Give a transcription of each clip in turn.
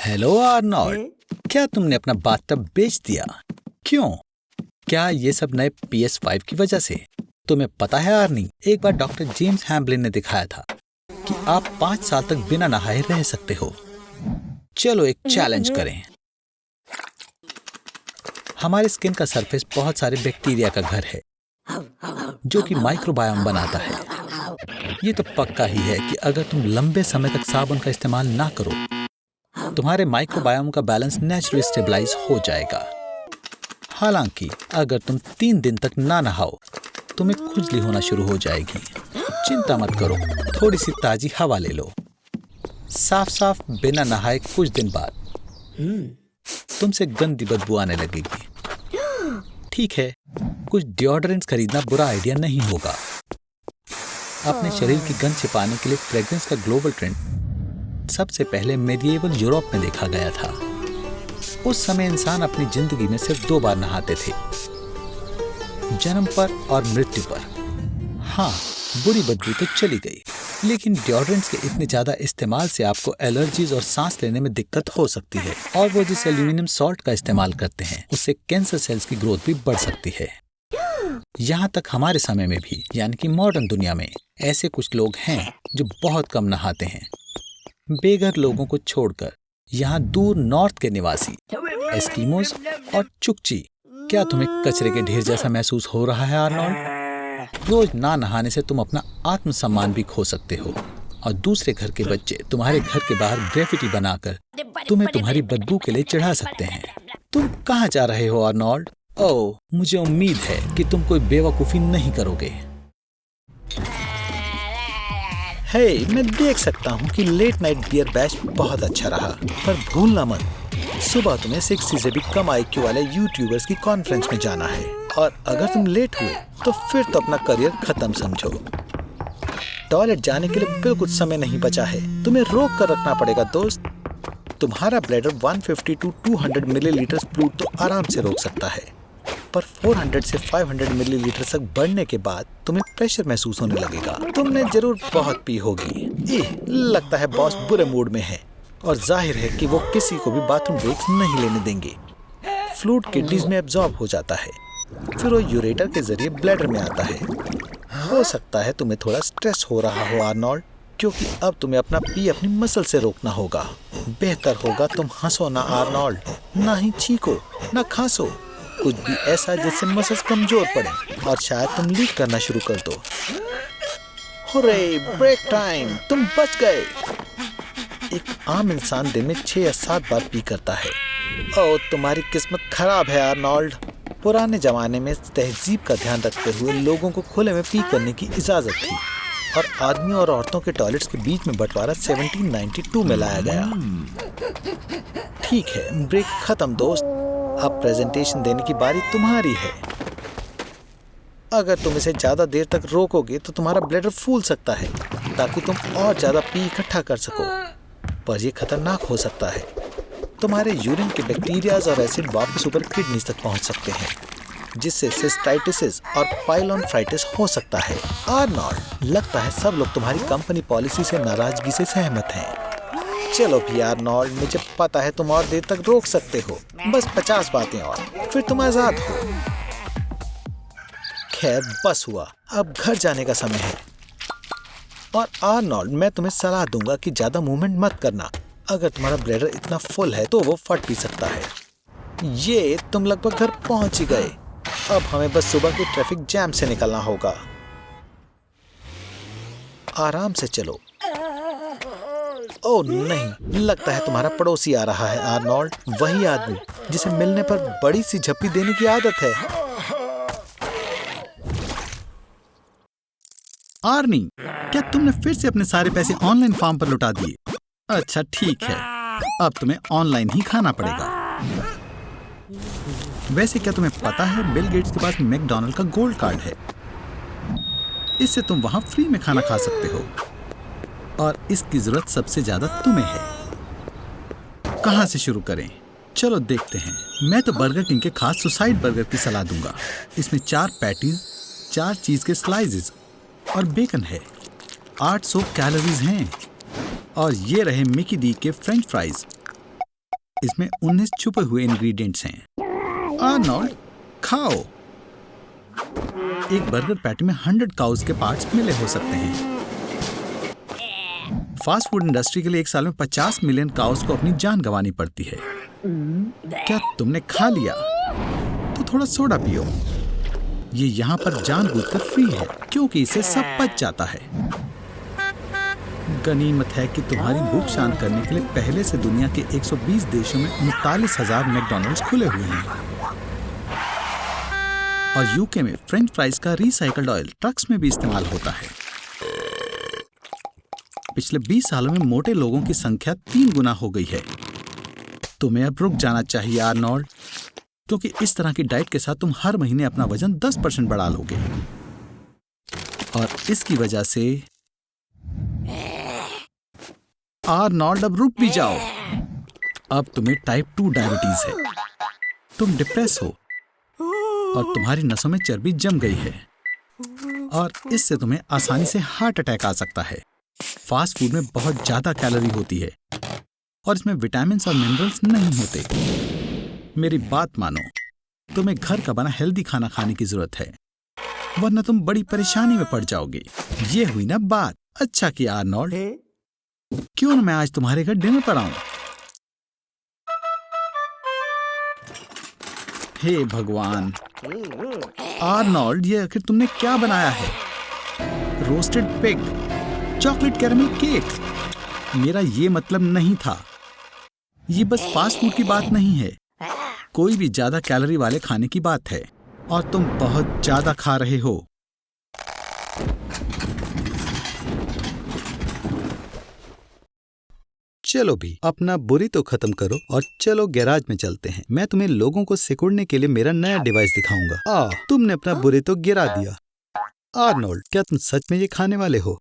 Hello Arnold, क्या तुमने अपना बाथटब बेच दिया? क्यों? क्या ये सब नए PS5 की वजह से? तुम्हें पता है आर्नी, एक बार डॉक्टर जेम्स हैम्बलिन ने दिखाया था कि आप 5 साल तक बिना नहाए रह सकते हो। चलो एक चैलेंज करें। हमारे स्किन का सरफेस बहुत सारे बैक्टीरिया का घर है जो कि माइक्रोबायोम बनाता है। ये तो पक्का ही है कि अगर तुम लंबे समय तक साबुन का इस्तेमाल ना करो, तुम्हारे माइक्रोबायोम का बैलेंस नेचुरली स्टेबलाइज हो जाएगा। हालांकि अगर तुम 3 दिन तक ना नहाओ, तुम्हें खुजली होना शुरू हो जाएगी। चिंता मत करो, थोड़ी सी ताजी हवा ले लो। साफ साफ बिना नहाए कुछ दिन बाद तुमसे गंदी बदबू आने लगेगी। ठीक है, कुछ डिओड्रेंट्स खरीदना बुरा आइडिया नहीं होगा। अपने शरीर की गंध छिपाने के लिए फ्रेग्रेंस का ग्लोबल ट्रेंड सबसे पहले मेडिएवल यूरोप में देखा गया था। उस समय इंसान अपनी जिंदगी में सिर्फ 2 बार नहाते थे, जन्म पर और मृत्यु पर। हाँ, बुरी बदबू तो चली गई, लेकिन डिओड्रेंट्स के इतने ज्यादा इस्तेमाल से आपको एलर्जीज और सांस लेने में दिक्कत हो सकती है। और वो जिस एल्यूमिनियम सॉल्ट का इस्तेमाल करते हैं, उससे कैंसर सेल्स की ग्रोथ भी बढ़ सकती है। यहाँ तक हमारे समय में भी, यानी कि मॉडर्न दुनिया में, ऐसे कुछ लोग हैं जो बहुत कम नहाते हैं। बेघर लोगों को छोड़कर यहाँ दूर नॉर्थ के निवासी, एस्किमोस और चुकची। क्या तुम्हें कचरे के ढेर जैसा महसूस हो रहा है आर्नोल्ड? रोज ना नहाने से तुम अपना आत्मसम्मान भी खो सकते हो, और दूसरे घर के बच्चे तुम्हारे घर के बाहर ग्रेफिटी बनाकर तुम्हें तुम्हारी बदबू के लिए चढ़ा सकते हैं। तुम कहाँ जा रहे हो आर्नोल्ड? ओह, मुझे उम्मीद है कि तुम कोई बेवकूफी नहीं करोगे। हे, मैं देख सकता हूँ कि लेट नाइट बियर बैच बहुत अच्छा रहा, पर भूलना मत, सुबह तुम्हें 60 से भी कम IQ वाले यूट्यूबर्स की कॉन्फ्रेंस में जाना है। और अगर तुम लेट हुए तो फिर तो अपना करियर खत्म समझो। टॉयलेट जाने के लिए बिल्कुल समय नहीं बचा है, तुम्हें रोक कर रखना पड़ेगा दोस्त। तुम्हारा ब्लैडर 150 to 200 मिलीलीटर फ्लूइड तो आराम से रोक सकता है, पर 400 से 500 मिलीलीटर तक बढ़ने के बाद तुम्हें प्रेशर महसूस होने लगेगा। तुमने जरूर बहुत पी होगी। लगता है बॉस बुरे मूड में है, और जाहिर है कि वो किसी को भी बाथरूम ब्रेक्स नहीं लेने देंगे। फ्लूइड किडनीज में एब्जॉर्ब हो जाता है, फिर वो यूरेटर के जरिए ब्लैडर में आता है। हो सकता है तुम्हें थोड़ा स्ट्रेस हो रहा हो आर्नोल्ड, क्योंकि अब तुम्हें अपना पी अपनी मसल से रोकना होगा। बेहतर होगा तुम हंसो ना आर्नोल्ड, ना ही चीखो, ना खांसो, कुछ भी ऐसा जिससे मसल्स कमजोर पड़े और शायद तुम लीक करना शुरू कर दो। हुर्रे, ब्रेक टाइम, तुम बच गए। एक आम इंसान दिन में 6 या 7 बार पी करता है। ओह, तुम्हारी किस्मत खराब है आर्नोल्ड। पुराने जमाने में तहजीब का ध्यान रखते हुए लोगों को खुले में पी करने की इजाजत थी, और आदमियों और औरतों के टॉयलेट्स के बीच में बंटवारा 1792 में लाया गया। ठीक है, ब्रेक खत्म दोस्त, अब प्रेजेंटेशन देने की बारी तुम्हारी है। अगर तुम इसे ज्यादा देर तक रोकोगे तो तुम्हारा ब्लैडर फूल सकता है, ताकि तुम और ज्यादा पी इकट्ठा कर सको, पर यह खतरनाक हो सकता है। तुम्हारे यूरिन के बैक्टीरियाज और एसिड वापस ऊपर किडनीज तक पहुंच सकते हैं, जिससे सिस्टाइटिस और पाइलोनेफ्राइटिस हो सकता है। आर्नोल्ड, लगता है सब लोग तुम्हारी कंपनी पॉलिसी से नाराजगी से सहमत हैं। चलो भी आर्नोल्ड, मुझे पता है तुम और देर तक रोक सकते हो, बस 50 बातें और, फिर तुम आजाद हो। खैर, बस हुआ, अब घर जाने का समय है। और आर्नोल्ड, मैं तुम्हें सलाह दूंगा कि ज्यादा मूवमेंट मत करना। अगर तुम्हारा ब्लैडर इतना फुल है तो वो फट भी सकता है। ये तुम लगभग घर पहुंच ही गए। अब हमें बस सुबह के ट्रैफिक जैम से निकलना होगा। आराम से चलो। ओह नहीं, लगता है तुम्हारा पड़ोसी आ रहा है आर्नोल्ड, वही आदमी जिसे मिलने पर बड़ी सी झप्पी देने की आदत है। आर्नी, क्या तुमने फिर से अपने सारे पैसे ऑनलाइन फॉर्म पर लुटा दिए? अच्छा ठीक है, अब तुम्हें ऑनलाइन ही खाना पड़ेगा। वैसे क्या तुम्हें पता है बिल गेट्स के पास मैकडॉनल्ड का गोल्ड कार्ड है? इससे तुम वहां फ्री में खाना खा सकते हो, और इसकी जरूरत सबसे ज्यादा तुम्हें है। कहां से शुरू करें? चलो देखते हैं। मैं तो बर्गर किंग के खास सुसाइड बर्गर की सलाह दूंगा। इसमें 4 पैटीज, 4 चीज के स्लाइसेस और बेकन है। 800 कैलोरीज हैं। और ये रहे मिकी डी के फ्रेंच फ्राइज, इसमें 19 छुपे हुए इंग्रेडिएंट्स हैं। आर्नोल्ड, खाओ। एक बर्गर पैटी में 100 काउज के पार्ट्स मिले हो सकते हैं। फास्ट फूड इंडस्ट्री के लिए एक साल में 50 मिलियन काउज को अपनी जान गंवानी पड़ती है। क्या तुमने खा लिया? तो थोड़ा सोडा पियो। ये यहाँ पर जानबूझकर फ्री है क्योंकि इसे सब पच जाता है। गनीमत है कि तुम्हारी भूख शांत करने के लिए पहले से दुनिया के 120 देशों में 39,000 मैकडॉनल्ड्स खुले हुए हैं। और यूके में फ्रेंच फ्राइज का रिसाइकल्ड ऑयल ट्रक्स में भी इस्तेमाल होता है। पिछले 20 सालों में मोटे लोगों की संख्या 3 गुना हो गई है। तुम्हें अब रुक जाना चाहिए आर्नोल्ड, क्योंकि इस तरह की डाइट के साथ तुम हर महीने अपना वजन 10% बढ़ा लोगे। और इसकी वजह से आर्नोल्ड अब रुक भी जाओ। अब तुम्हें टाइप 2 डायबिटीज है। तुम डिप्रेस हो और तुम्हारी नसों में चर्बी जम गई है और इससे तुम्हें आसानी से हार्ट अटैक आ सकता है। फास्ट फूड में बहुत ज्यादा कैलोरी होती है और इसमें विटामिन और मिनरल्स नहीं होते। मेरी बात मानो, तुम्हें घर का बना हेल्दी खाना खाने की जरूरत है, वरना तुम बड़ी परेशानी में पड़ जाओगे। ये हुई ना बात। अच्छा किया आर्नोल्ड, क्यों ना मैं आज तुम्हारे घर डिनर पर आऊं? हे भगवान आर्नोल्ड, ये आखिर तुमने क्या बनाया है? Roasted pig, chocolate caramel cake. मेरा ये मतलब नहीं था। ये बस फास्ट फूड की बात नहीं है, कोई भी ज्यादा कैलोरी वाले खाने की बात है और तुम बहुत ज्यादा खा रहे हो। चलो भी अपना बुरी तो खत्म करो और चलो गैराज में चलते हैं। मैं तुम्हें लोगों को सिकुड़ने के लिए मेरा नया डिवाइस दिखाऊंगा। तुमने अपना बुरी तो गिरा दिया। आर्नोल्ड, क्या तुम सच में ये खाने वाले हो?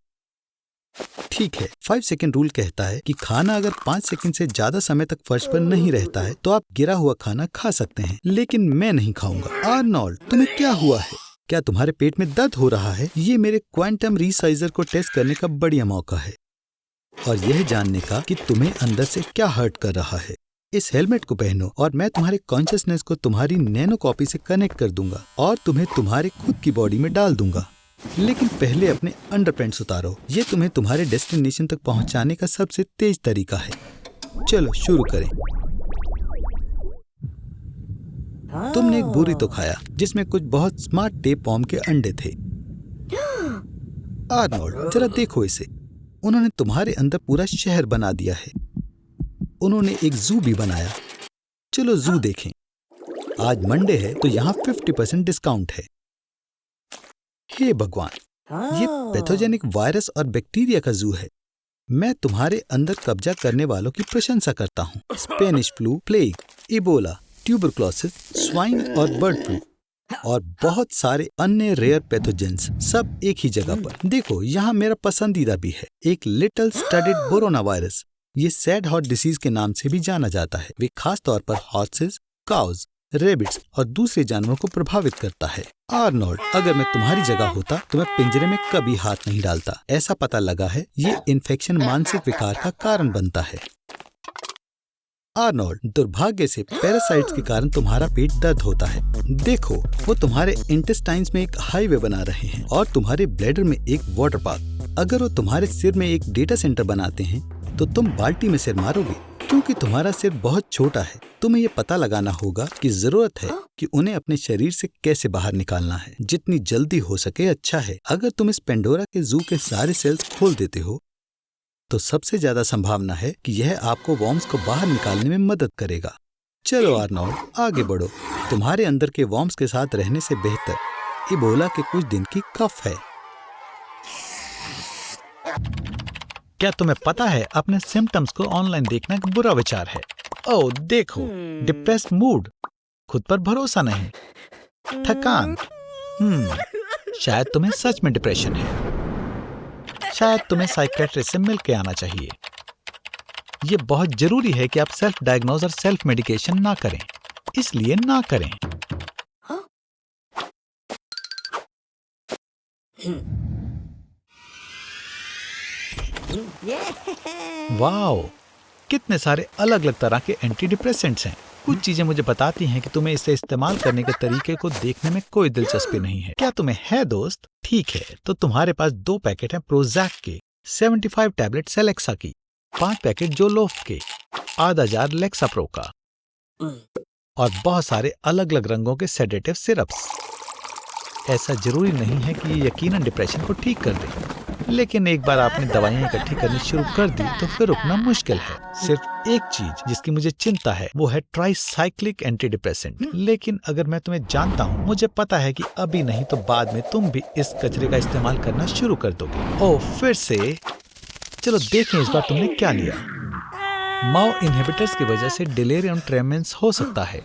ठीक है, 5 सेकंड रूल कहता है कि खाना अगर 5 सेकंड से ज्यादा समय तक फर्श पर नहीं रहता है तो आप गिरा हुआ खाना खा सकते हैं, लेकिन मैं नहीं खाऊंगा। आर्नोल्ड, तुम्हें क्या हुआ है? क्या तुम्हारे पेट में दर्द हो रहा है? ये मेरे क्वांटम रिसाइजर को टेस्ट करने का बढ़िया मौका है और यह जानने का कि तुम्हें अंदर से क्या हर्ट कर रहा है। इस हेलमेट को पहनो और मैं तुम्हारे कॉन्शियसनेस को तुम्हारी नैनो कॉपी से कनेक्ट कर दूंगा और तुम्हें तुम्हारे खुद की बॉडी में डाल दूंगा। लेकिन पहले अपने अंडरपैंट्स उतारो। ये तुम्हें तुम्हारे डेस्टिनेशन तक पहुंचाने का सबसे तेज तरीका है। चलो शुरू करें। तुमने एक बुरी तो खाया जिसमें कुछ बहुत स्मार्ट टेप वॉर्म के अंडे थे। आर्नोल्ड, जरा देखो इसे। उन्होंने तुम्हारे अंदर पूरा शहर बना दिया है। उन्होंने एक जू भी बनाया। चलो जू देखें। आज मंडे है तो यहाँ 50% डिस्काउंट है। हे भगवान, ये पैथोजेनिक वायरस और बैक्टीरिया का जू है। मैं तुम्हारे अंदर कब्जा करने वालों की प्रशंसा करता हूँ। Spanish flu, plague, Ebola, tuberculosis, swine और बर्ड फ्लू और बहुत सारे अन्य रेयर पैथोजेंस, सब एक ही जगह पर। देखो, यहाँ मेरा पसंदीदा भी है, एक लिटिल स्टडेड बोरोना वायरस। ये सैड हार्ट डिसीज के नाम से भी जाना जाता है। वे खास तौर पर हॉर्सेस, काउज, रेबिट्स और दूसरे जानवरों को प्रभावित करता है। आर्नोल्ड, अगर मैं तुम्हारी जगह होता तो मैं पिंजरे में कभी हाथ नहीं डालता। ऐसा पता लगा है ये इन्फेक्शन मानसिक विकार का कारण बनता है। आर्नोल्ड, दुर्भाग्य से पैरासाइट्स के कारण तुम्हारा पेट दर्द होता है। देखो, वो तुम्हारे इंटेस्टाइन्स में एक हाईवे बना रहे हैं और तुम्हारे ब्लैडर में एक वाटर पाथ। अगर वो तुम्हारे सिर में एक डेटा सेंटर बनाते हैं तो तुम बाल्टी में सिर मारोगे, क्योंकि तुम्हारा सिर बहुत छोटा है। तुम्हें ये पता लगाना होगा कि जरूरत है कि उन्हें अपने शरीर से कैसे बाहर निकालना है। जितनी जल्दी हो सके अच्छा है। अगर तुम इस पेंडोरा के जू के सारे सेल्स खोल देते हो तो सबसे ज्यादा संभावना है कि यह आपको वॉर्म्स को बाहर निकालने में मदद करेगा। चलो आर्नोल्ड, आगे बढ़ो। तुम्हारे अंदर के वॉर्म्स के साथ रहने से बेहतर इबोला के कुछ दिन की कफ है। क्या तुम्हें पता है अपने सिम्टम्स को ऑनलाइन देखना एक बुरा विचार है? ओह देखो, डिप्रेस्ड मूड, खुद पर भरोसा नहीं, थकान। शायद तुम्हें सच में डिप्रेशन है। शायद तुम्हें साइकियाट्रिस्ट से मिल के आना चाहिए। ये बहुत जरूरी है कि आप सेल्फ डायग्नोज और सेल्फ मेडिकेशन ना करें, इसलिए ना करें। वाओ, कितने सारे अलग अलग तरह के एंटी डिप्रेसेंट्स हैं। कुछ चीजें मुझे बताती हैं कि तुम्हें इसे इस्तेमाल करने के तरीके को देखने में कोई दिलचस्पी नहीं है। क्या तुम्हें है दोस्त? ठीक है, तो तुम्हारे पास 2 पैकेट हैं प्रोजैक के, 75 टैबलेट सेलेक्सा की, 5 पैकेट जोलोफ्ट के, आधा जार लेक्साप्रो का और बहुत सारे अलग अलग रंगों के सेडेटिव सिरप्स। ऐसा जरूरी नहीं है कि ये यकीनन डिप्रेशन को ठीक कर दे, लेकिन एक बार आपने दवाइयां इकट्ठी करनी शुरू कर दी तो फिर रुकना मुश्किल है। सिर्फ एक चीज जिसकी मुझे चिंता है वो है ट्राइसाइक्लिक एंटी डिप्रेसेंट। लेकिन अगर मैं तुम्हें जानता हूँ, मुझे पता है कि अभी नहीं तो बाद में तुम भी इस कचरे का इस्तेमाल करना शुरू कर दोगे। ओह, फिर से चलो देखें इस बार तुमने क्या लिया। माओ इनहिबिटर्स की वजह से डिलेरियम ट्रेमेंस हो सकता है,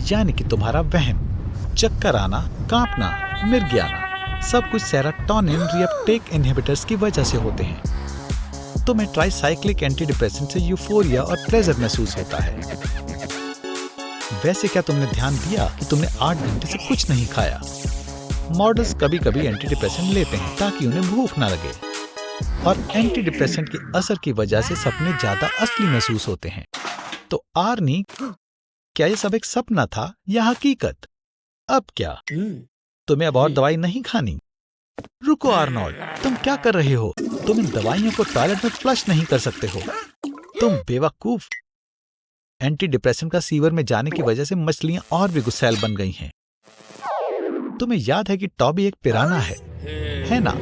यानी कि तुम्हारा वहम, चक्कर आना, कांपना, मिर्गी आना, सब कुछ सेरोटोनिन रीअपटेक इनहिबिटर्स की वजह से होते हैं। तुम्हें ट्राइसाइक्लिक एंटी डिप्रेसेंट से यूफोरिया और प्लेजर महसूस होता है। वैसे क्या तुमने ध्यान दिया कि तुमने 8 घंटे से कुछ नहीं खाया? मॉडल्स कभी कभी एंटी डिप्रेसेंट लेते हैं ताकि उन्हें भूख ना लगे, और एंटी डिप्रेसेंट के असर की वजह से सपने ज्यादा असली महसूस होते हैं। तो आर्नी, क्या ये सब एक सपना था या हकीकत? अब क्या तुम्हें अब और दवाई नहीं खानी? रुको आर्नोल्ड, तुम क्या कर रहे हो? तुम इन दवाइयों को टॉयलेट में फ्लश नहीं कर सकते हो। तुम बेवकूफ। एंटी डिप्रेसेंट का सीवर में जाने की वजह से मछलियां और भी गुस्सैल बन गई हैं। तुम्हें याद है कि टॉबी एक पिराना है ना?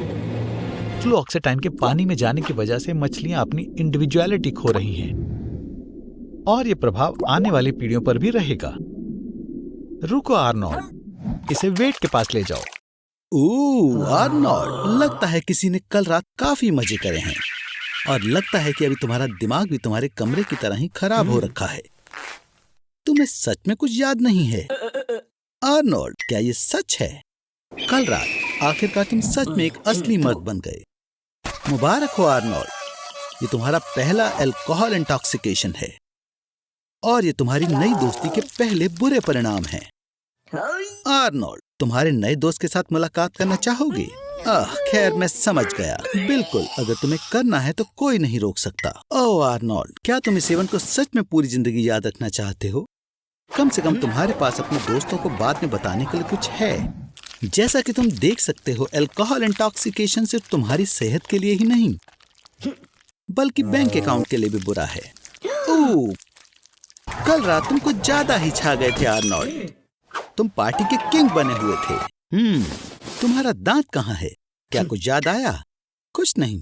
फ्लूऑक्सीटाइन के पानी में जाने की वजह से मछलियां अपनी इंडिविजुअलिटी खो रही हैं, और ये प्रभाव आने वाली पीढ़ियों पर भी रहेगा। रुको आर्नोल्ड, इसे वेट के पास ले जाओ। आर्नोल्ड, लगता है किसी ने कल रात काफी मजे करे हैं, और लगता है कि अभी तुम्हारा दिमाग भी तुम्हारे कमरे की तरह ही खराब हो रखा है। तुम्हें सच में कुछ याद नहीं है? आर्नोल्ड, क्या ये सच है? कल रात आखिरकार तुम सच में एक असली मर्द बन गए। मुबारक हो आर्नोल्ड, ये तुम्हारा पहला अल्कोहल इंटॉक्सिकेशन है, और ये तुम्हारी नई दोस्ती के पहले बुरे परिणाम हैं। आर्नोल्ड, तुम्हारे नए दोस्त के साथ मुलाकात करना चाहोगे? खैर, मैं समझ गया। बिल्कुल, अगर तुम्हें करना है तो कोई नहीं रोक सकता। ओह आर्नोल्ड, क्या तुम इस सेवन को सच में पूरी जिंदगी याद रखना चाहते हो? कम से कम तुम्हारे पास अपने दोस्तों को बाद में बताने के लिए कुछ है। जैसा कि तुम देख सकते हो, अल्कोहल इंटॉक्सिकेशन सिर्फ तुम्हारी सेहत के लिए ही नहीं, बल्कि बैंक अकाउंट के लिए भी बुरा है। ओह, कल रात तुम कुछ ज्यादा ही छा गए थे आर्नोल्ड। तुम पार्टी के किंग बने हुए थे। तुम्हारा दांत कहाँ है? क्या कुछ याद आया? कुछ नहीं।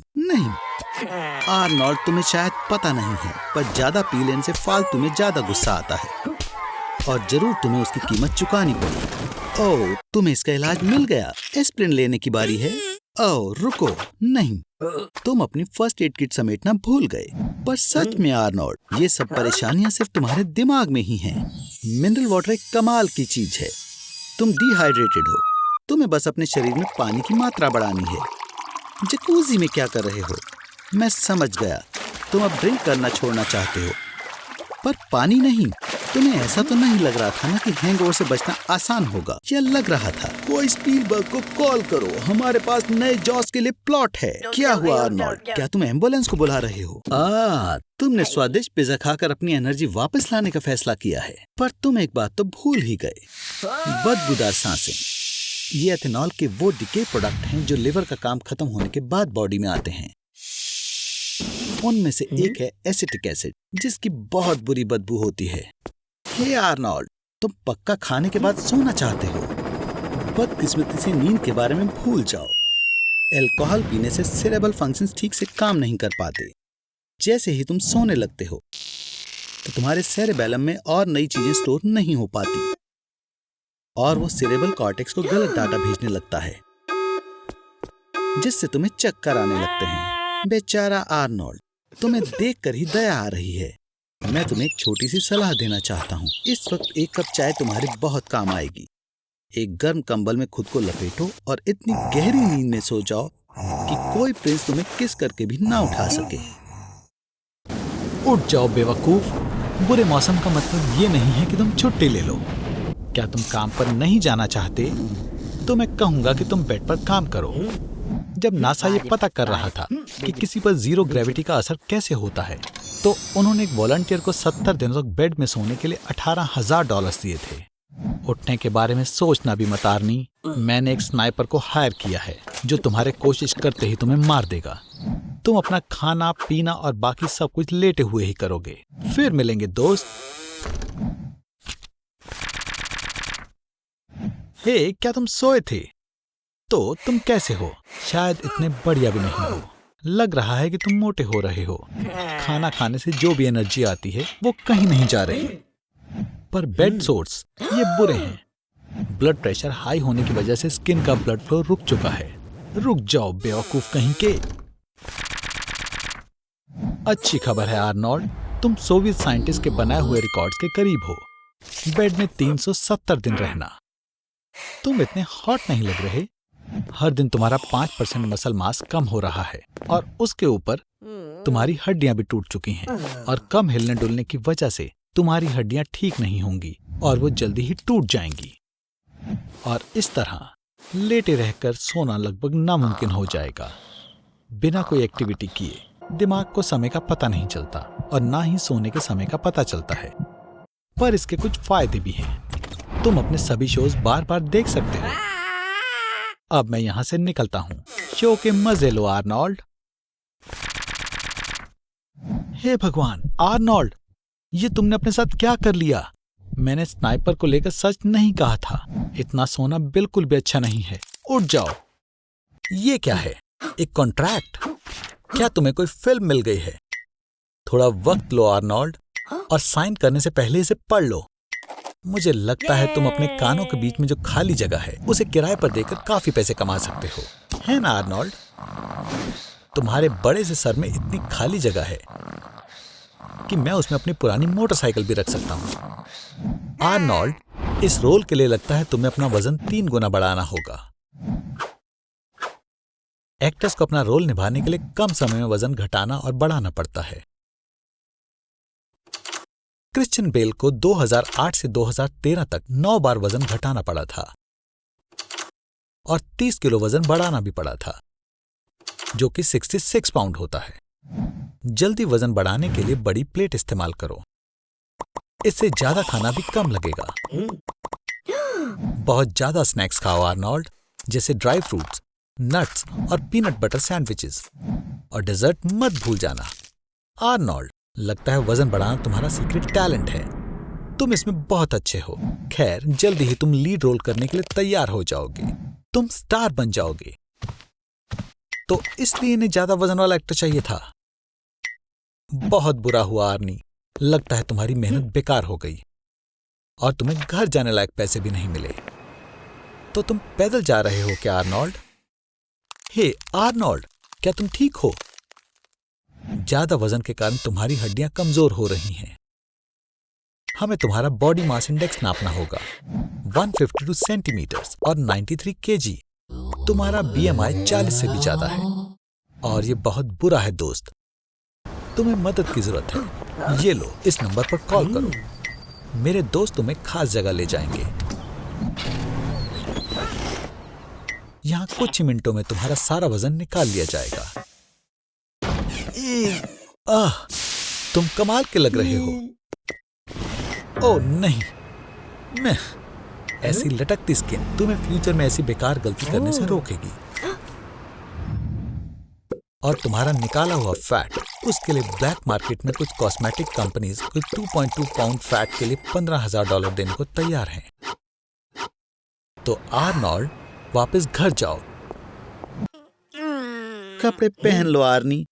आर्नोल्ड, तुम्हें शायद पता नहीं है, पर ज्यादा पी लेने से फालतू में ज्यादा गुस्सा आता है, और जरूर तुम्हें उसकी कीमत चुकानी पड़ी। ओह, तुम्हें इसका इलाज मिल गया। एस्प्रिन लेने की बारी है। ओह, रुको, नहीं, तुम अपनी फर्स्ट एड किट समेटना भूल गए। पर सच में आर्नोल्ड, ये सब परेशानियां सिर्फ तुम्हारे दिमाग में ही हैं। मिनरल वाटर एक कमाल की चीज है। तुम डिहाइड्रेटेड हो, तुम्हें बस अपने शरीर में पानी की मात्रा बढ़ानी है। जकूजी में क्या कर रहे हो? मैं समझ गया, तुम अब ड्रिंक करना छोड़ना चाहते हो, पर पानी नहीं। तुम्हें ऐसा तो नहीं लग रहा था ना कि हैंगओवर से बचना आसान होगा? या लग रहा था? कोई स्पीलबर्ग को कॉल करो, हमारे पास नए जॉस के लिए प्लॉट है। क्या हुआ आर्नोल्ड, क्या तुम एम्बुलेंस को बुला रहे हो? तुमने स्वादिष्ट पिज्जा खाकर अपनी एनर्जी वापस लाने का फैसला किया है, पर तुम एक बात तो भूल ही गए, बदबूदार सांसें। ये एथेनॉल के वो डिके प्रोडक्ट हैं जो लिवर का काम खत्म होने के बाद बॉडी में आते हैं। उनमें से एक है एसिटिक एसिड, जिसकी बहुत बुरी बदबू होती है। हे आर्नोल्ड, तुम पक्का खाने के बाद सोना चाहते हो। बदकिस्मती से नींद के बारे में भूल जाओ। अल्कोहल पीने से सेरेब्रल फंक्शंस ठीक से काम नहीं कर पाते। जैसे ही तुम सोने लगते हो तो तुम्हारे सेरेबेलम में और नई चीजें स्टोर नहीं हो पाती, और वो सेरेब्रल कॉर्टेक्स को गलत डाटा भेजने लगता है, जिससे तुम्हें चक्कर आने लगते हैं। बेचारा आर्नोल्ड, तुम्हें देखकर ही दया आ रही है। मैं तुम्हें एक छोटी सी सलाह देना चाहता हूँ। इस वक्त एक कप चाय तुम्हारे बहुत काम आएगी। एक गर्म कंबल में खुद को लपेटो और इतनी गहरी नींद में सो जाओ कि कोई प्रिंस तुम्हें किस करके भी ना उठा सके। उठ जाओ बेवकूफ। बुरे मौसम का मतलब ये नहीं है कि तुम छुट्टी ले लो। क्या तुम काम पर नहीं जाना चाहते? तो मैं कहूंगा कि तुम बेड पर काम करो। जब नासा ये पता कर रहा था कि किसी पर जीरो ग्रेविटी का असर कैसे होता है, तो उन्होंने एक वॉलंटियर को 70 दिनों तक बेड में सोने के लिए $18,000 दिए थे। उठने के बारे में सोचना भी मत आर्नी। मैंने एक स्नाइपर को हायर किया है जो तुम्हारे कोशिश करते ही तुम्हें मार देगा। तुम अपना खाना पीना और बाकी सब कुछ लेटे हुए ही करोगे। फिर मिलेंगे दोस्त। हे, क्या तुम सोए थे? तो तुम कैसे हो? शायद इतने बढ़िया भी नहीं हो। लग रहा है कि तुम मोटे हो रहे हो। खाना खाने से जो भी एनर्जी आती है वो कहीं नहीं जा रही। पर बेड सोर्स ये बुरे हैं। ब्लड प्रेशर हाई होने की वजह से स्किन का ब्लड फ्लो रुक चुका है। रुक जाओ बेवकूफ कहीं के। अच्छी खबर है आर्नोल्ड, तुम सोवियत साइंटिस्ट के बनाए हुए रिकॉर्ड्स के करीब हो। बेड में 370 दिन रहना। तुम इतने हॉट नहीं लग रहे। हर दिन तुम्हारा 5% मसल मास कम हो रहा है और उसके ऊपर तुम्हारी हड्डियां भी टूट चुकी हैं और कम हिलने डुलने की वजह से तुम्हारी हड्डियां ठीक नहीं होंगी और वो जल्दी ही टूट जाएंगी। और इस तरह लेटे रहकर सोना लगभग नामुमकिन हो जाएगा। बिना कोई एक्टिविटी किए दिमाग को समय का पता नहीं चलता और ना ही सोने के समय का पता चलता है। पर इसके कुछ फायदे भी हैं। तुम अपने सभी शोज बार बार देख सकते हो। अब मैं यहां से निकलता हूं। शो के मजे लो आर्नोल्ड। हे भगवान आर्नोल्ड, ये तुमने अपने साथ क्या कर लिया? मैंने स्नाइपर को लेकर सच नहीं कहा था। इतना सोना बिल्कुल भी अच्छा नहीं है। उठ जाओ। ये क्या है? एक कॉन्ट्रैक्ट? क्या तुम्हें कोई फिल्म मिल गई है? थोड़ा वक्त लो आर्नोल्ड और साइन करने से पहले इसे पढ़ लो। मुझे लगता है तुम अपने कानों के बीच में जो खाली जगह है उसे किराए पर देकर काफी पैसे कमा सकते हो, है ना आर्नोल्ड? तुम्हारे बड़े से सर में इतनी खाली जगह है कि मैं उसमें अपनी पुरानी मोटरसाइकिल भी रख सकता हूं। आर्नोल्ड, इस रोल के लिए लगता है तुम्हें अपना वजन 3 गुना बढ़ाना होगा। एक्टर्स को अपना रोल निभाने के लिए कम समय में वजन घटाना और बढ़ाना पड़ता है। क्रिश्चियन बेल को 2008 से 2013 तक 9 बार वजन घटाना पड़ा था और 30 किलो वजन बढ़ाना भी पड़ा था, जो कि 66 पाउंड होता है। जल्दी वजन बढ़ाने के लिए बड़ी प्लेट इस्तेमाल करो। इससे ज्यादा खाना भी कम लगेगा। बहुत ज्यादा स्नैक्स खाओ आर्नोल्ड, जैसे ड्राई फ्रूट्स, नट्स और पीनट बटर सैंडविचेस। और डेजर्ट मत भूल जाना। आर्नोल्ड, लगता है वजन बढ़ाना तुम्हारा सीक्रेट टैलेंट है। तुम इसमें बहुत अच्छे हो। खैर, जल्दी ही तुम लीड रोल करने के लिए तैयार हो जाओगे। तुम स्टार बन जाओगे। तो इसलिए इन्हें ज्यादा वजन वाला एक्टर चाहिए था। बहुत बुरा हुआ आर्नी। लगता है तुम्हारी मेहनत बेकार हो गई और तुम्हें घर जाने लायक पैसे भी नहीं मिले। तो तुम पैदल जा रहे हो क्या आर्नोल्ड? हे आर्नोल्ड, क्या तुम ठीक हो? ज्यादा वजन के कारण तुम्हारी हड्डियां कमजोर हो रही हैं। हमें तुम्हारा बॉडी मास इंडेक्स नापना होगा। 152 सेंटीमीटर्स और 93 केजी। तुम्हारा BMI 40 से भी ज्यादा है और ये बहुत बुरा है दोस्त। तुम्हें मदद की जरूरत है। ये लो, इस नंबर पर कॉल करो। मेरे दोस्त तुम्हें खास जगह ले जाएंगे। यहां कुछ ही मिनटों में तुम्हारा सारा वजन निकाल लिया जाएगा। तुम कमाल के लग रहे हो। ओह नहीं, मैं ऐसी लटकती स्किन तुम्हें फ्यूचर में ऐसी बेकार गलती करने से रोकेगी। और तुम्हारा निकाला हुआ फैट, उसके लिए ब्लैक मार्केट में कुछ कॉस्मेटिक कंपनीज कुछ 2.2 पाउंड फैट के लिए $15,000 देने को तैयार हैं। तो आर्नोल्ड, वापस घर जाओ। कपड़े पहन लो आर्नी,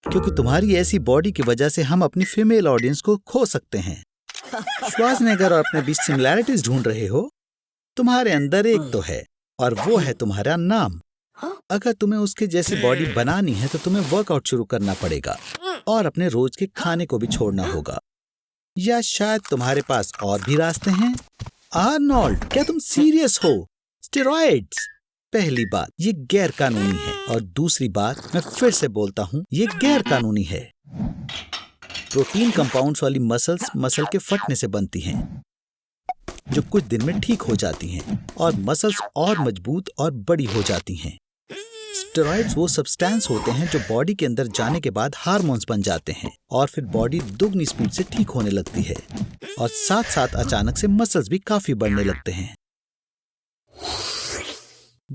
क्योंकि तुम्हारी ऐसी बॉडी की वजह से हम अपनी फीमेल ऑडियंस को खो सकते हैं। श्वार्ज़नेगर और अपने बीच सिमिलैरिटीज ढूंढ रहे हो? तुम्हारे अंदर एक तो है और वो है तुम्हारा नाम। अगर तुम्हें उसके जैसी बॉडी बनानी है तो तुम्हें वर्कआउट शुरू करना पड़ेगा और अपने रोज के खाने को भी छोड़ना होगा। या शायद तुम्हारे पास और भी रास्ते हैं। आर्नोल्ड, क्या तुम सीरियस हो? स्टेरॉइड्स। पहली बात, ये गैर कानूनी है और दूसरी बात, मैं फिर से बोलता हूँ, ये गैर कानूनी है। प्रोटीन कंपाउंड्स वाली मसल्स मसल के फटने से बनती हैं, जो कुछ दिन में ठीक हो जाती हैं और मसल्स और मजबूत और बड़ी हो जाती हैं। स्टेरॉइड्स वो सब्सटेंस होते हैं जो बॉडी के अंदर जाने के बाद हार्मोन्स बन जाते हैं और फिर बॉडी दुगनी स्पीड से ठीक होने लगती है और साथ साथ अचानक से मसल्स भी काफी बढ़ने लगते हैं।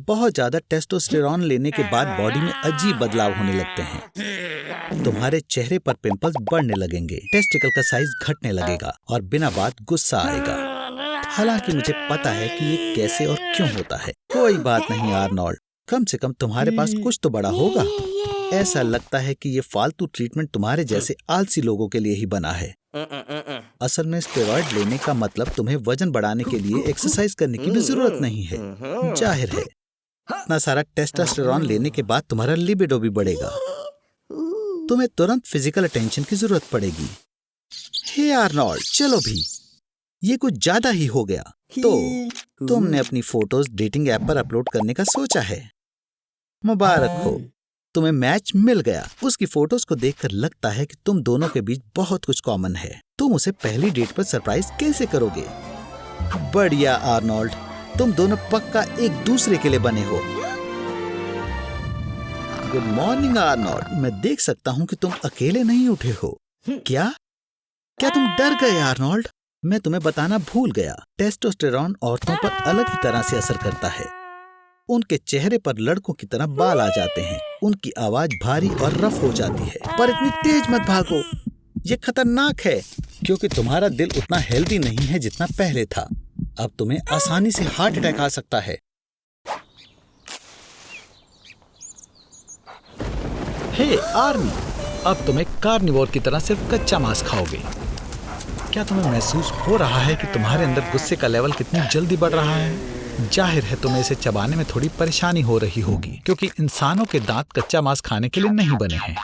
बहुत ज्यादा टेस्टोस्टेरॉन लेने के बाद बॉडी में अजीब बदलाव होने लगते हैं। तुम्हारे चेहरे पर पिंपल्स बढ़ने लगेंगे, टेस्टिकल का साइज घटने लगेगा और बिना बात गुस्सा आएगा। हालांकि मुझे पता है कि ये कैसे और क्यों होता है। कोई बात नहीं आर्नोल्ड, कम से कम तुम्हारे पास कुछ तो बड़ा होगा। ऐसा लगता है कि ये फालतू ट्रीटमेंट तुम्हारे जैसे आलसी लोगों के लिए ही बना है। असल में स्टेरॉइड लेने का मतलब तुम्हें वजन बढ़ाने के लिए एक्सरसाइज करने की भी जरूरत नहीं है। जाहिर है इतना सारा टेस्टोस्टेरोन लेने के बाद तुम्हारा लिबिडो भी बढ़ेगा। तुम्हें तुरंत फिजिकल अटेंशन की जरूरत पड़ेगी। हे आर्नोल्ड, चलो भी, ये कुछ ज्यादा ही हो गया। तो तुमने अपनी फोटोज डेटिंग ऐप पर अपलोड करने का सोचा है। मुबारक हो, तुम्हें मैच मिल गया। उसकी फोटोज को देखकर लगता है कि तुम दोनों के बीच बहुत कुछ कॉमन है। तुम उसे पहली डेट पर सरप्राइज कैसे करोगे? बढ़िया आर्नोल्ड, तुम दोनों पक्का एक दूसरे के लिए बने हो। गुड मॉर्निंग आर्नोल्ड, मैं देख सकता हूँ कि तुम अकेले नहीं उठे हो। क्या तुम डर गए आर्नोल्ड? मैं तुम्हें बताना भूल गया, टेस्टोस्टेरोन औरतों पर अलग ही तरह से असर करता है। उनके चेहरे पर लड़कों की तरह बाल आ जाते हैं, उनकी आवाज भारी और रफ हो जाती है। पर इतनी तेज मत भागो, ये खतरनाक है, क्योंकि तुम्हारा दिल उतना हेल्दी नहीं है जितना पहले था। अब तुम्हें आसानी से हार्ट अटैक आ सकता है। हे आर्मी, अब तुम एक कार्निवोर की तरह सिर्फ कच्चा मांस खाओगे। क्या तुम्हें महसूस हो रहा है कि तुम्हारे अंदर गुस्से का लेवल कितनी जल्दी बढ़ रहा है? जाहिर है तुम्हें इसे चबाने में थोड़ी परेशानी हो रही होगी, क्योंकि इंसानों के दांत कच्चा मांस खाने के लिए नहीं बने हैं।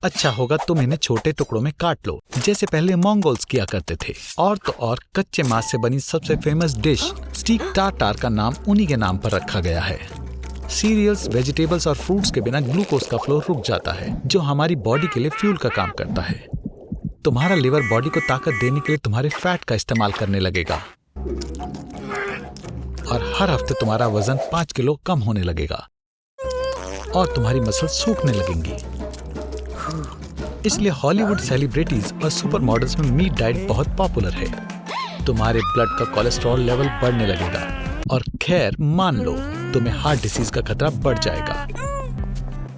अच्छा होगा तुम इन्हें छोटे टुकड़ों में काट लो, जैसे पहले मंगोल्स किया करते थे। और तो और कच्चे मांस से बनी सबसे फेमस डिश स्टीक टार्टार का नाम उन्हीं के नाम पर रखा गया है। सीरियल्स, वेजिटेबल्स और फ्रूट्स के बिना ग्लूकोज का फ्लो रुक जाता है, जो हमारी बॉडी के लिए फ्यूल का काम करता है। तुम्हारा लिवर बॉडी को ताकत देने के लिए तुम्हारे फैट का इस्तेमाल करने लगेगा और हर हफ्ते तुम्हारा वजन 5 किलो कम होने लगेगा और तुम्हारी मसल सूखने लगेंगी। इसलिए हॉलीवुड सेलिब्रिटीज और सुपर मॉडल्स में मीट डाइट बहुत पॉपुलर है। तुम्हारे ब्लड का कोलेस्ट्रॉल लेवल बढ़ने लगेगा और खैर मान लो तुम्हें हार्ट डिसीज का खतरा बढ़ जाएगा।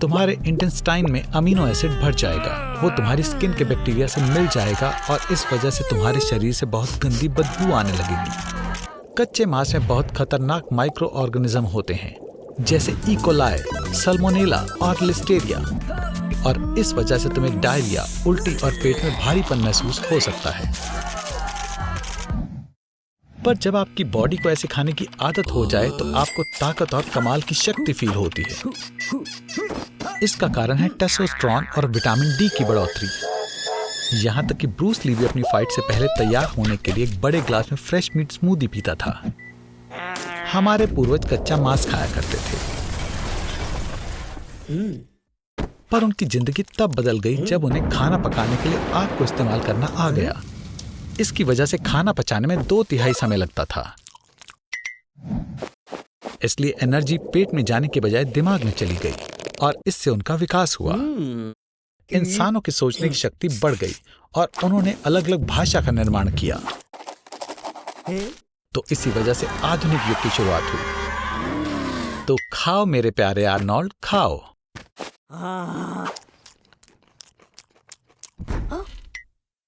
तुम्हारे इंटेस्टाइन में अमीनो एसिड भर जाएगा, वो तुम्हारी स्किन के बैक्टीरिया से मिल जाएगा और इस वजह से तुम्हारे शरीर से बहुत गंदी बदबू आने लगेगी। कच्चे मांस में बहुत खतरनाक माइक्रो ऑर्गेनिज्म होते हैं, जैसे इकोलाई, सल्मोनेला और लिस्टेरिया, और इस वजह से तुम्हें डायरिया, उल्टी और पेट में भारीपन महसूस हो सकता है। पर जब आपकी बॉडी को ऐसे खाने की आदत हो जाए तो आपको ताकत और कमाल की शक्ति फील होती है। इसका कारण है टेस्टोस्टेरोन और विटामिन डी की बढ़ोतरी। यहाँ तक कि ब्रूस ली भी अपनी फाइट से पहले तैयार होने के लिए एक बड़े ग्लास में फ्रेश मीट स्मूदी पीता था। हमारे पूर्वज कच्चा मांस खाया करते थे, पर उनकी जिंदगी तब बदल गई जब उन्हें खाना पकाने के लिए आग को इस्तेमाल करना आ गया। इसकी वजह से खाना पचाने में 2/3 समय लगता था, इसलिए एनर्जी पेट में जाने के बजाय दिमाग में चली गई और इससे उनका विकास हुआ। इंसानों की सोचने की शक्ति बढ़ गई और उन्होंने अलग अलग भाषा का निर्माण किया। तो इसी वजह से आधुनिक युग की शुरुआत हुई। तो खाओ मेरे प्यारे आर्नोल्ड, खाओ।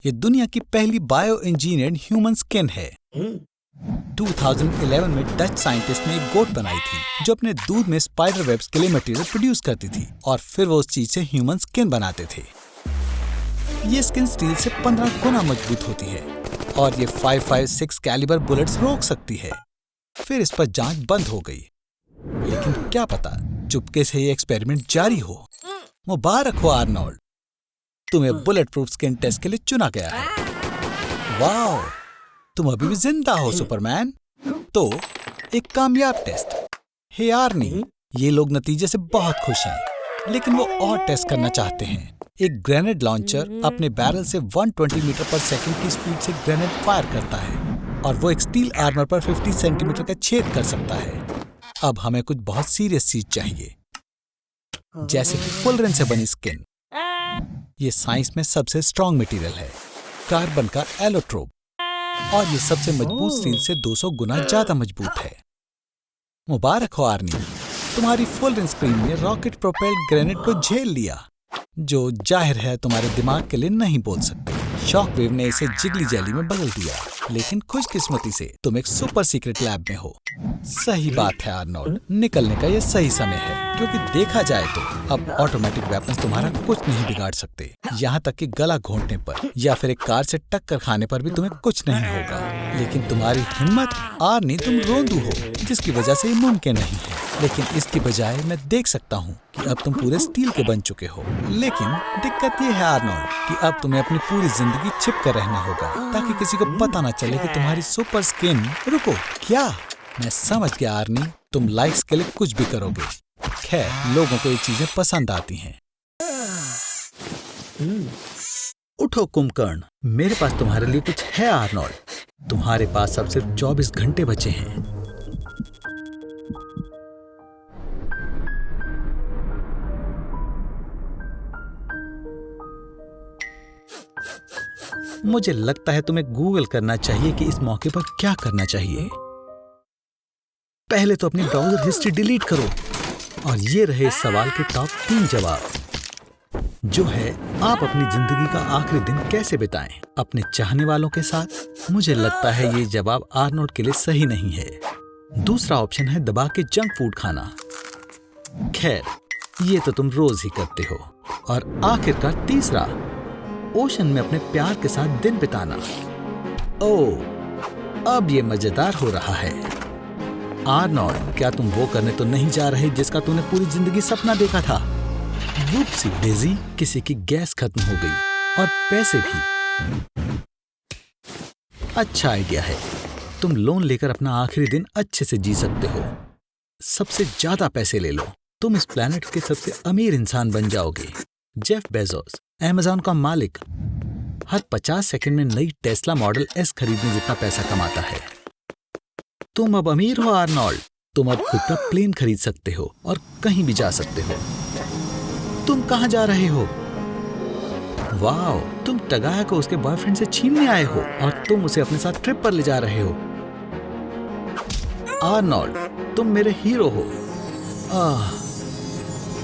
ये दुनिया की पहली बायो इंजीनियर्ड ह्यूमन स्किन है। 2011 में डच साइंटिस्ट ने एक गोट बनाई थी जो अपने दूध में स्पाइडर वेब्स के लिए मटेरियल प्रोड्यूस करती थी और फिर वो उस चीज से ह्यूमन स्किन बनाते थे। ये स्किन स्टील से 15 गुना मजबूत होती है और ये 5.56 कैलिबर बुलेट्स रोक सकती है। फिर इस पर जांच बंद हो गई, लेकिन क्या पता चुपके से ये एक्सपेरिमेंट जारी हो। मुबारक हो आर्नोल्ड, तुम्हें बुलेट प्रूफ स्किन टेस्ट के लिए चुना गया है। वाओ, तुम अभी भी जिंदा हो सुपरमैन। तो एक कामयाब टेस्ट। हे आर्नी, ये लोग नतीजे से बहुत खुश हैं, लेकिन वो और टेस्ट करना चाहते हैं। एक ग्रेनेड लॉन्चर अपने बैरल से 120 मीटर पर सेकंड की स्पीड से ग्रेनेड फायर करता है और वो एक स्टील आर्मर पर 50 सेंटीमीटर का छेद कर सकता है। अब हमें कुछ बहुत सीरियस चीज चाहिए। जैसे कि फुलरेन से बनी स्किन। ये साइंस में सबसे स्ट्रॉन्ग मटेरियल है, कार्बन का एलोट्रोप, और ये सबसे मजबूत स्टील से 200 गुना ज्यादा मजबूत है। मुबारक हो आर्नी, तुम्हारी फुलरेन स्क्रीन ने रॉकेट प्रोपेल्ड ग्रेनेड को झेल लिया, जो जाहिर है तुम्हारे दिमाग के लिए नहीं बोल सकते। शॉकवेव ने इसे जिगली जेली में बदल दिया, लेकिन खुशकिस्मती से तुम एक सुपर सीक्रेट लैब में हो। सही बात है आर्नोल्ड, निकलने का ये सही समय है, क्योंकि देखा जाए तो अब ऑटोमेटिक वेपन्स तुम्हारा कुछ नहीं बिगाड़ सकते। यहाँ तक कि गला घोंटने पर या फिर एक कार से टक्कर खाने पर भी तुम्हें कुछ नहीं होगा। लेकिन तुम्हारी हिम्मत, आर्नी, तुम रोंदू हो, जिसकी वजह से ये मुमकिन नहीं है। लेकिन इसकी बजाय मैं देख सकता हूँ कि अब तुम पूरे स्टील के बन चुके हो। लेकिन दिक्कत ये है आर्नोल्ड कि अब तुम्हें अपनी पूरी जिंदगी छिप कर रहना होगा, ताकि किसी को पता न चले कि तुम्हारी सुपर स्किन। रुको, क्या? मैं समझ गया आर्नी, तुम लाइक्स के लिए कुछ भी करोगे। खैर, लोगों को ये चीजें पसंद आती हैं। उठो कुंभकर्ण, मेरे पास तुम्हारे लिए कुछ है आर्नोल्ड। तुम्हारे पास अब सिर्फ 24 घंटे बचे हैं। मुझे लगता है तुम्हें गूगल करना चाहिए कि इस मौके पर क्या करना चाहिए। पहले तो अपनी ब्राउजर हिस्ट्री डिलीट करो। और ये रहे इस सवाल के टॉप 3 जवाब, जो है आप अपनी जिंदगी का आखिरी दिन कैसे बिताएं? अपने चाहने वालों के साथ? मुझे लगता है ये जवाब आर्नोल्ड के लिए सही नहीं है। दूसरा ऑप्शन है दबा के जंक फूड खाना। खैर, ये तो तुम रोज ही करते हो। और आखिरकार तीसरा, ओशन में अपने प्यार के साथ दिन बिताना। ओह, अब ये मजेदार हो रहा है। आर्नोल्ड, क्या तुम वो करने तो नहीं जा रहे जिसका तूने पूरी जिंदगी सपना देखा था? वुप्सी डेज़ी, किसी की गैस खत्म हो गई और पैसे भी। अच्छा आइडिया है, तुम लोन लेकर अपना आखिरी दिन अच्छे से जी सकते हो। सबसे ज्यादा पैसे ले लो, तुम इस प्लेनेट के सबसे अमीर इंसान बन जाओगे। जेफ बेजोस, अमेज़न का मालिक, हर 50 सेकंड में नई टेस्ला मॉडल एस खरीदने जितना पैसा कमाता है। तुम अब अमीर हो आर्नोल्ड, तुम अब खुद का प्लेन खरीद सकते हो और कहीं भी जा सकते हो। तुम कहाँ जा रहे हो? वाओ, तुम टगाया को उसके बॉयफ्रेंड से छीनने आए हो और तुम उसे अपने साथ ट्रिप पर ले जा रहे हो। आर्नोल्ड, तुम मेरे हीरो हो।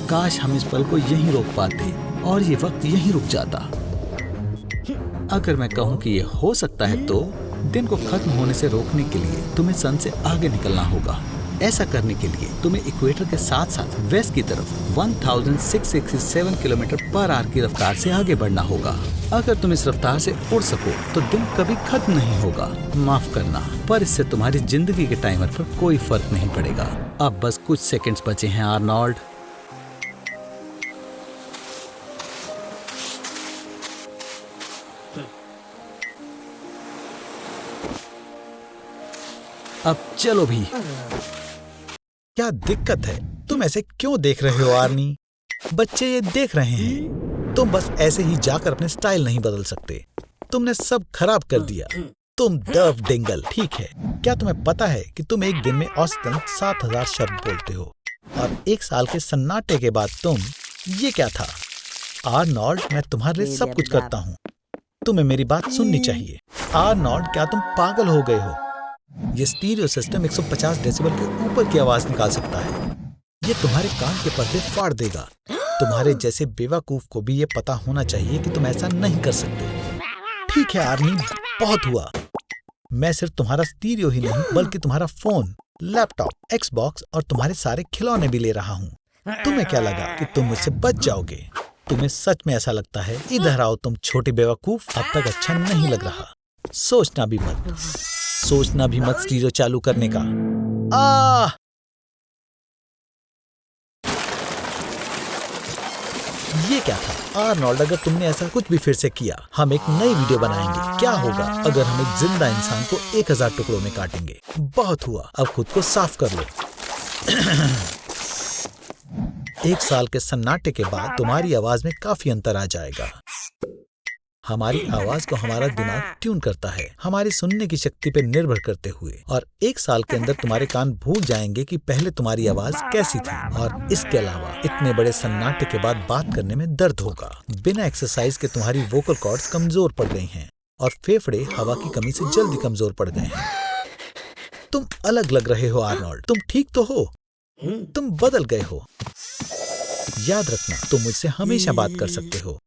काश हम इस पल को यहीं रोक पाते और ये वक्त यहीं रुक जाता। अगर मैं कहूं कि ये हो सकता है, तो दिन को खत्म होने से रोकने के लिए तुम्हें सन से आगे निकलना होगा। ऐसा करने के लिए तुम्हें इक्वेटर के साथ साथ वेस्ट की तरफ 1667 किलोमीटर पर आवर की रफ्तार से आगे बढ़ना होगा। अगर तुम इस रफ्तार से उड़ सको तो दिन कभी खत्म नहीं होगा। माफ करना, पर इससे तुम्हारी जिंदगी के टाइमर पर कोई फर्क नहीं पड़ेगा। अब बस कुछ सेकंड्स बचे हैं आर्नोल्ड। अब चलो भी। क्या दिक्कत है? तुम ऐसे क्यों देख रहे हो आर्नी? बच्चे ये देख रहे हैं। तुम बस ऐसे ही जाकर अपने स्टाइल नहीं बदल सकते। तुमने सब खराब कर दिया। तुम डर्व डिंगल। ठीक है, क्या तुम्हें पता है कि तुम एक दिन में औसतन 7000 शब्द बोलते हो? और 1 साल के सन्नाटे के बाद तुम, ये क्या था? आर्नोल्ड, मैं तुम्हारे लिए सब कुछ करता हूँ। तुम्हें मेरी बात सुननी चाहिए। आर्नोल्ड, क्या तुम पागल हो गए हो? ये स्टीरियो सिस्टम 150 डेसिबल के ऊपर की आवाज निकाल सकता है। ये तुम्हारे कान के पर्दे फाड़ देगा। तुम्हारे जैसे बेवकूफ को भी ये पता होना चाहिए कि तुम ऐसा नहीं कर सकते। ठीक है आर्नी, बहुत हुआ। मैं सिर्फ तुम्हारा स्टीरियो ही नहीं, बल्कि तुम्हारा फोन, लैपटॉप, एक्सबॉक्स और तुम्हारे सारे खिलौने भी ले रहा हूँ। तुम्हें क्या लगा कि तुम मुझसे बच जाओगे? तुम्हें सच में ऐसा लगता है? इधर आओ तुम छोटे बेवकूफ। अब तक अच्छा नहीं लग रहा। सोचना भी मत स्टीरियो चालू करने का। ये क्या था? आर्नोल्ड, अगर तुमने ऐसा कुछ भी फिर से किया, हम एक नई वीडियो बनाएंगे। क्या होगा अगर हम एक जिंदा इंसान को 1000 टुकड़ों में काटेंगे? बहुत हुआ, अब खुद को साफ कर लो। 1 साल के सन्नाटे के बाद तुम्हारी आवाज में काफी अंतर आ जाएगा। हमारी आवाज को हमारा दिमाग ट्यून करता है, हमारी सुनने की शक्ति पर निर्भर करते हुए। और 1 साल के अंदर तुम्हारे कान भूल जाएंगे कि पहले तुम्हारी आवाज कैसी थी। और इसके अलावा इतने बड़े सन्नाटे के बाद बात करने में दर्द होगा। बिना एक्सरसाइज के तुम्हारी वोकल कॉर्ड्स कमजोर पड़ गई हैं और फेफड़े हवा की कमी से जल्दी कमजोर पड़ गए हैं। तुम अलग लग रहे हो आर्नोल्ड, तुम ठीक तो हो? तुम बदल गए हो। याद रखना, तुम मुझसे हमेशा बात कर सकते हो।